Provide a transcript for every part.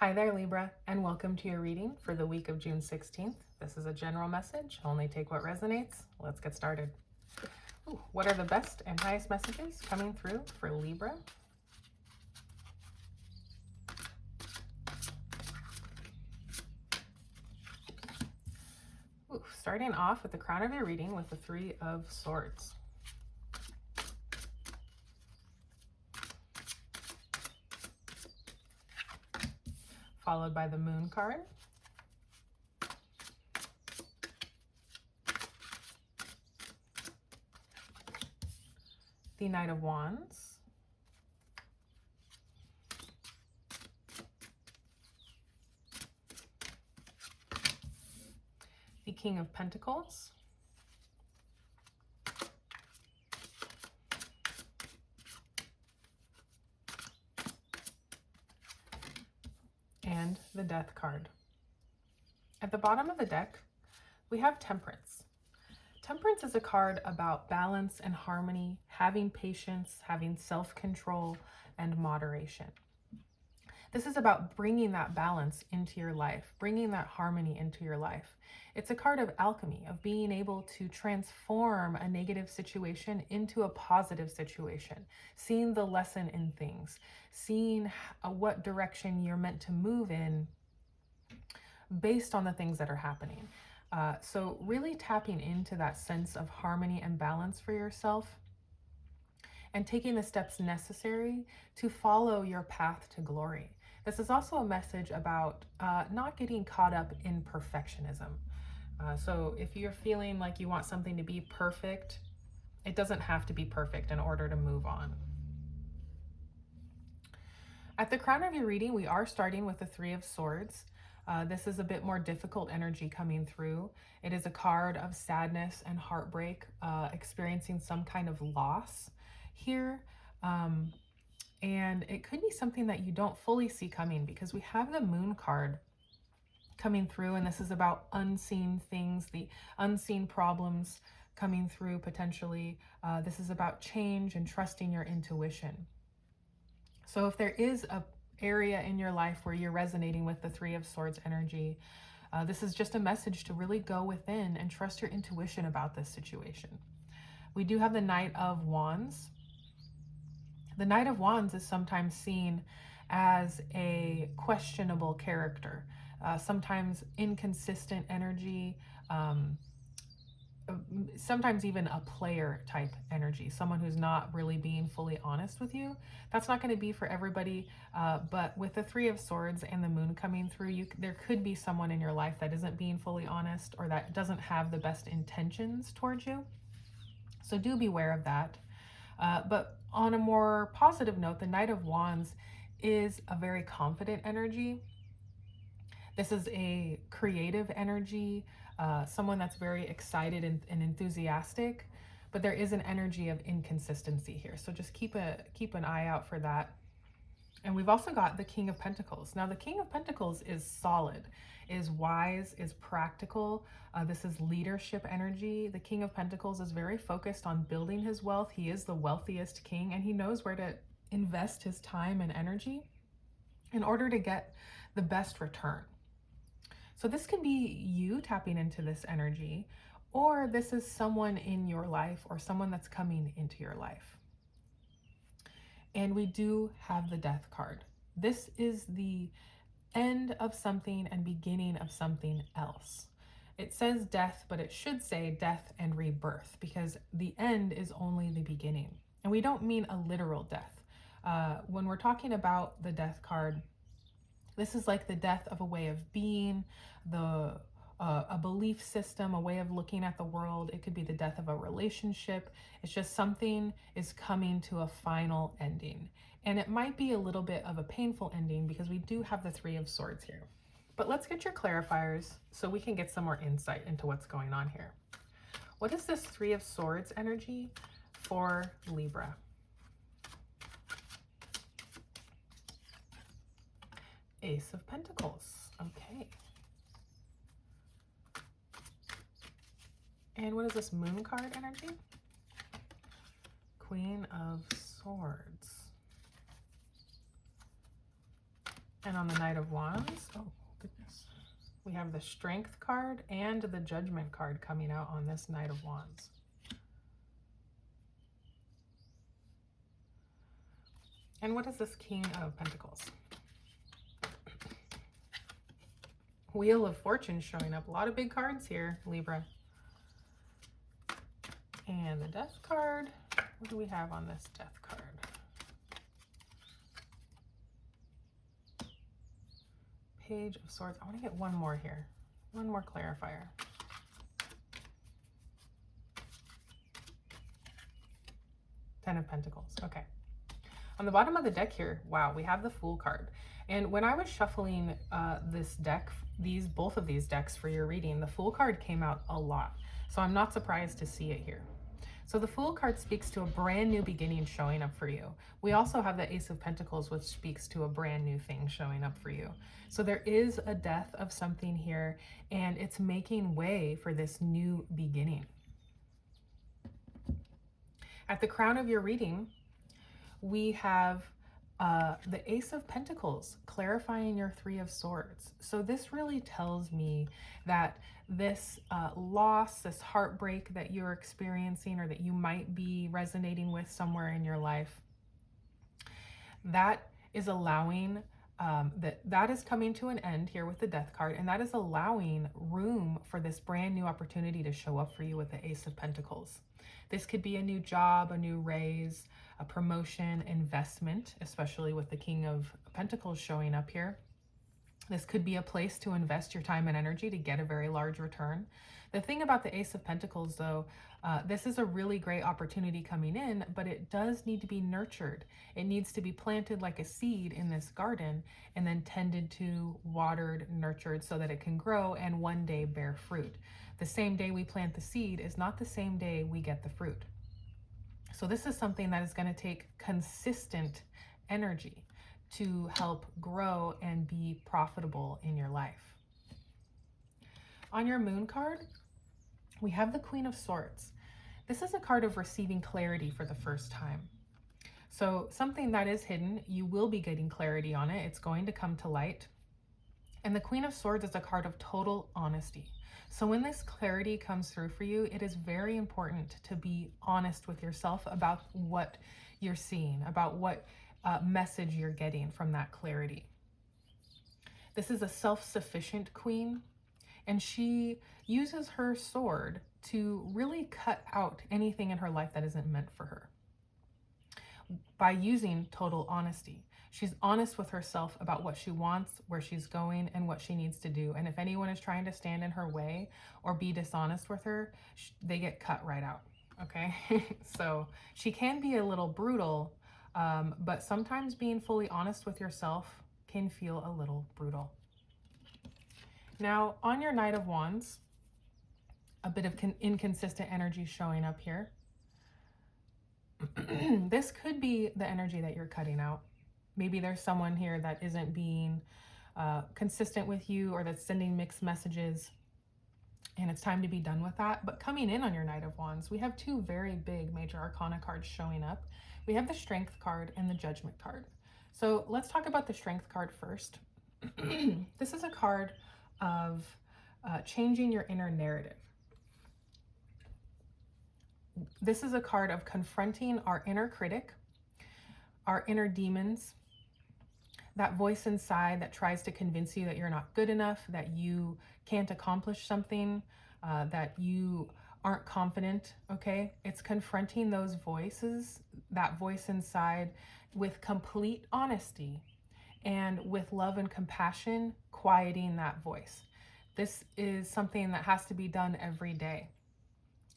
Hi there, Libra, and welcome to your reading for the week of June 16th. This is a general message. Only take what resonates. Let's get started. Ooh, what are the best and highest messages coming through for Libra? Ooh, starting off with the crown of your reading with the Three of Swords. Followed by the Moon card. The Knight of Wands. The King of Pentacles. And the Death card. At the bottom of the deck, we have Temperance. Temperance is a card about balance and harmony, having patience, having self-control, and moderation. This is about bringing that balance into your life, bringing that harmony into your life. It's a card of alchemy, of being able to transform a negative situation into a positive situation, seeing the lesson in things, seeing what direction you're meant to move in based on the things that are happening. So really tapping into that sense of harmony and balance for yourself and taking the steps necessary to follow your path to glory. This is also a message about not getting caught up in perfectionism. So if you're feeling like you want something to be perfect, it doesn't have to be perfect in order to move on. At the crown of your reading, we are starting with the Three of Swords. This is a bit more difficult energy coming through. It is a card of sadness and heartbreak, experiencing some kind of loss here. And it could be something that you don't fully see coming because we have the Moon card coming through, and this is about unseen things, the unseen problems coming through potentially. This is about change and trusting your intuition. So if there is a area in your life where you're resonating with the Three of Swords energy, this is just a message to really go within and trust your intuition about this situation. We do have the Knight of Wands. The Knight of Wands is sometimes seen as a questionable character, sometimes inconsistent energy, sometimes even a player type energy, someone who's not really being fully honest with you. That's not going to be for everybody, but with the Three of Swords and the Moon coming through, there could be someone in your life that isn't being fully honest or that doesn't have the best intentions towards you. So do beware of that. But on a more positive note, the Knight of Wands is a very confident energy. This is a creative energy, someone that's very excited and enthusiastic, but there is an energy of inconsistency here. So just keep an eye out for that. And we've also got the King of Pentacles. Now the King of Pentacles is solid, is wise, is practical. This is leadership energy. The King of Pentacles is very focused on building his wealth. He is the wealthiest king, and he knows where to invest his time and energy in order to get the best return. So this can be you tapping into this energy, or this is someone in your life or someone that's coming into your life. And we do have the Death card. This is the end of something and beginning of something else. It says death, but it should say death and rebirth, because the end is only the beginning. And we don't mean a literal death. When we're talking about the Death card, this is like the death of a way of being, a belief system, a way of looking at the world. It could be the death of a relationship. It's just something is coming to a final ending. And it might be a little bit of a painful ending because we do have the Three of Swords here. But let's get your clarifiers so we can get some more insight into what's going on here. What is this Three of Swords energy for Libra? Ace of Pentacles. Okay. And what is this Moon card energy? Queen of Swords. And on the Knight of Wands, oh goodness, we have the Strength card and the Judgment card coming out on this Knight of Wands. And what is this King of Pentacles? Wheel of Fortune showing up. A lot of big cards here, Libra. And the Death card. What do we have on this Death card? Page of Swords. I want to get one more here. One more clarifier. Ten of Pentacles. Okay. On the bottom of the deck here, wow, we have the Fool card. And when I was shuffling this deck, both of these decks for your reading, the Fool card came out a lot. So I'm not surprised to see it here. So the Fool card speaks to a brand new beginning showing up for you. We also have the Ace of Pentacles, which speaks to a brand new thing showing up for you. So there is a death of something here, and it's making way for this new beginning. At the crown of your reading, we have the Ace of Pentacles clarifying your Three of Swords. So this really tells me that this loss, this heartbreak that you're experiencing or that you might be resonating with somewhere in your life, that is allowing, that is coming to an end here with the Death card, and that is allowing room for this brand new opportunity to show up for you with the Ace of Pentacles. This could be a new job, a new raise, a promotion, investment, especially with the King of Pentacles showing up here. This could be a place to invest your time and energy to get a very large return. The thing about the Ace of Pentacles, though, this is a really great opportunity coming in, but it does need to be nurtured. It needs to be planted like a seed in this garden and then tended to, watered, nurtured so that it can grow and one day bear fruit. The same day we plant the seed is not the same day we get the fruit. So this is something that is going to take consistent energy to help grow and be profitable in your life. On your Moon card, we have the Queen of Swords. This is a card of receiving clarity for the first time. So something that is hidden, you will be getting clarity on it. It's going to come to light. And the Queen of Swords is a card of total honesty. So when this clarity comes through for you, it is very important to be honest with yourself about what you're seeing, about what message you're getting from that clarity. This is a self-sufficient queen, and she uses her sword to really cut out anything in her life that isn't meant for her by using total honesty. She's honest with herself about what she wants, where she's going, and what she needs to do. And if anyone is trying to stand in her way or be dishonest with her, they get cut right out, okay? So she can be a little brutal, but sometimes being fully honest with yourself can feel a little brutal. Now, on your Knight of Wands, a bit of inconsistent energy showing up here. This could be the energy that you're cutting out. Maybe there's someone here that isn't being consistent with you, or that's sending mixed messages, and it's time to be done with that. But coming in on your Knight of Wands, we have two very big major arcana cards showing up. We have the Strength card and the Judgment card. So let's talk about the Strength card first. This is a card of changing your inner narrative. This is a card of confronting our inner critic, our inner demons, that voice inside that tries to convince you that you're not good enough, that you can't accomplish something, that you aren't confident, okay? It's confronting those voices, that voice inside, with complete honesty and with love and compassion, quieting that voice. This is something that has to be done every day.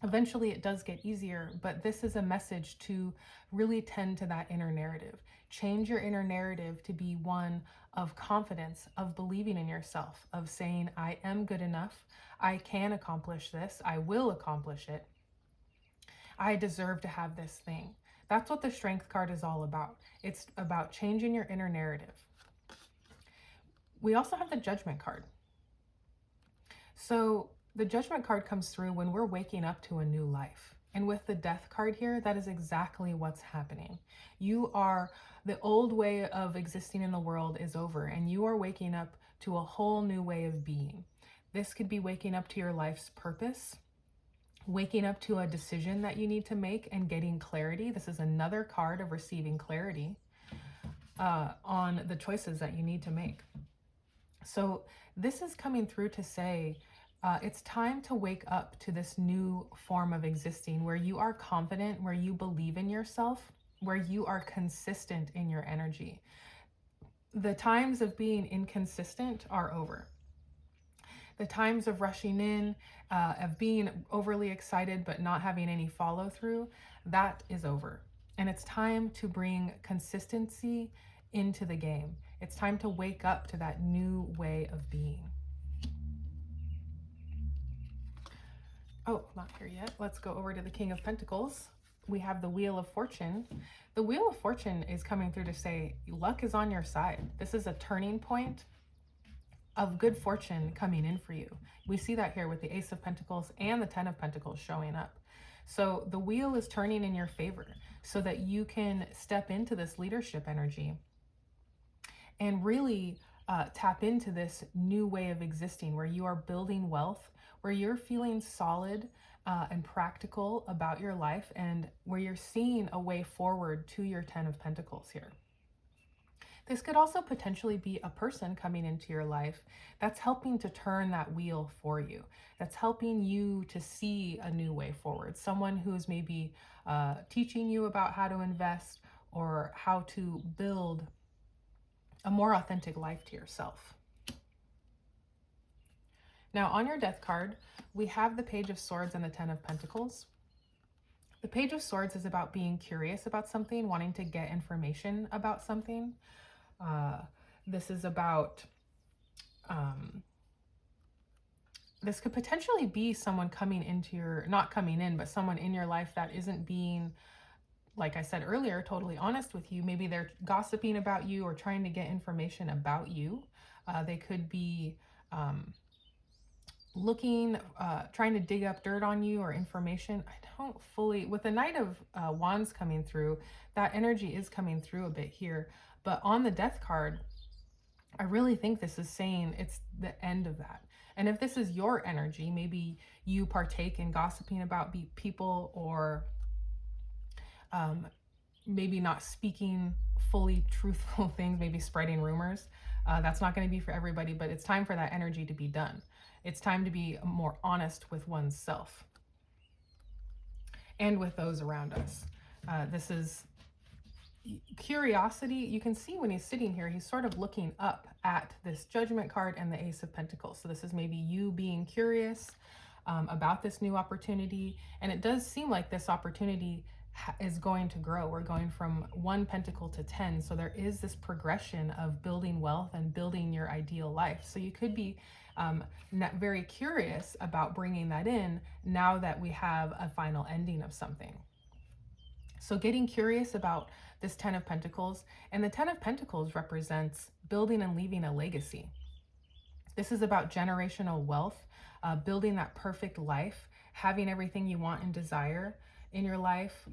Eventually it does get easier, but this is a message to really tend to that inner narrative. Change your inner narrative to be one of confidence, of believing in yourself, of saying, I am good enough, I can accomplish this, I will accomplish it, I deserve to have this thing. That's what the Strength card is all about. It's about changing your inner narrative. We also have the Judgment card. So the Judgment card comes through when we're waking up to a new life. And with the Death card here, that is exactly what's happening. The old way of existing in the world is over, and you are waking up to a whole new way of being. This could be waking up to your life's purpose, waking up to a decision that you need to make and getting clarity. This is another card of receiving clarity on the choices that you need to make. So this is coming through to say, it's time to wake up to this new form of existing where you are confident, where you believe in yourself, where you are consistent in your energy. The times of being inconsistent are over. The times of rushing in, of being overly excited but not having any follow through, that is over. And it's time to bring consistency into the game. It's time to wake up to that new way of being. Oh, not here yet. Let's go over to the King of Pentacles. We have the Wheel of Fortune. The Wheel of Fortune is coming through to say luck is on your side. This is a turning point of good fortune coming in for you. We see that here with the Ace of Pentacles and the Ten of Pentacles showing up. So the wheel is turning in your favor so that you can step into this leadership energy and really tap into this new way of existing where you are building wealth, where you're feeling solid and practical about your life, and where you're seeing a way forward to your Ten of Pentacles here. This could also potentially be a person coming into your life that's helping to turn that wheel for you, that's helping you to see a new way forward. Someone who's maybe teaching you about how to invest or how to build a more authentic life to yourself. Now, on your Death card, we have the Page of Swords and the Ten of Pentacles. The Page of Swords is about being curious about something, wanting to get information about something. This is about, this could potentially be someone coming into your, not coming in, but someone in your life that isn't being, like I said earlier, totally honest with you. Maybe they're gossiping about you or trying to get information about you. They could be trying to dig up dirt on you or information. I don't fully, with the Knight of Wands coming through, that energy is coming through a bit here. But on the Death card, I really think this is saying it's the end of that. And if this is your energy, maybe you partake in gossiping about people, or maybe not speaking fully truthful things, maybe spreading rumors. That's not going to be for everybody, but it's time for that energy to be done. It's time to be more honest with oneself and with those around us. This is curiosity. You can see when he's sitting here, he's sort of looking up at this Judgment card and the Ace of Pentacles. So this is maybe you being curious about this new opportunity. And it does seem like this opportunity is going to grow. We're going from 1 pentacle to 10. So there is this progression of building wealth and building your ideal life. So you could be very curious about bringing that in now that we have a final ending of something. So getting curious about this Ten of Pentacles, and the Ten of Pentacles represents building and leaving a legacy. This is about generational wealth, building that perfect life, having everything you want and desire in your life,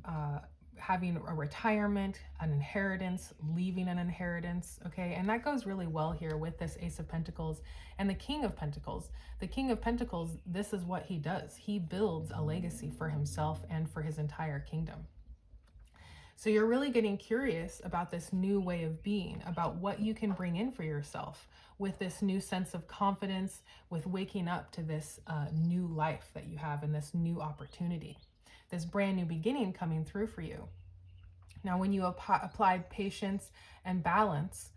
having a retirement, an inheritance, leaving an inheritance, okay? And that goes really well here with this Ace of Pentacles and the King of Pentacles. The King of Pentacles, this is what he does. He builds a legacy for himself and for his entire kingdom. So you're really getting curious about this new way of being, about what you can bring in for yourself with this new sense of confidence, with waking up to this new life that you have and this new opportunity, this brand new beginning coming through for you. Now, when you apply patience and balance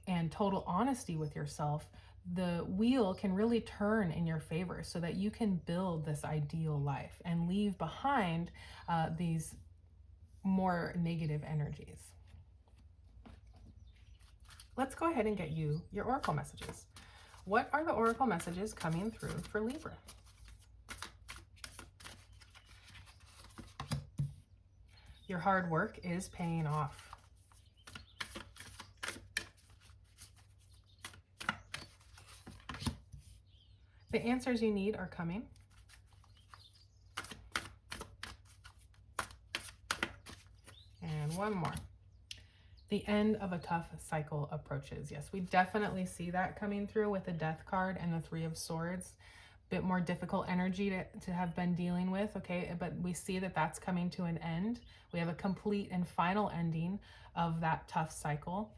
and total honesty with yourself, the wheel can really turn in your favor so that you can build this ideal life and leave behind these more negative energies. Let's go ahead and get you your oracle messages. What are the oracle messages coming through for Libra? Your hard work is paying off. The answers you need are coming. one more. The end of a tough cycle approaches. Yes, we definitely see that coming through with the Death card and the Three of Swords. Bit more difficult energy to have been dealing with, okay? But we see that that's coming to an end. We have a complete and final ending of that tough cycle.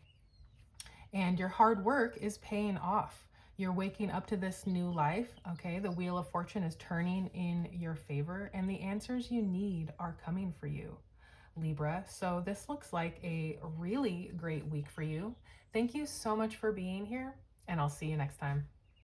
And your hard work is paying off. You're waking up to this new life, okay? The Wheel of Fortune is turning in your favor, and the answers you need are coming for you, Libra. So this looks like a really great week for you. Thank you so much for being here, and I'll see you next time.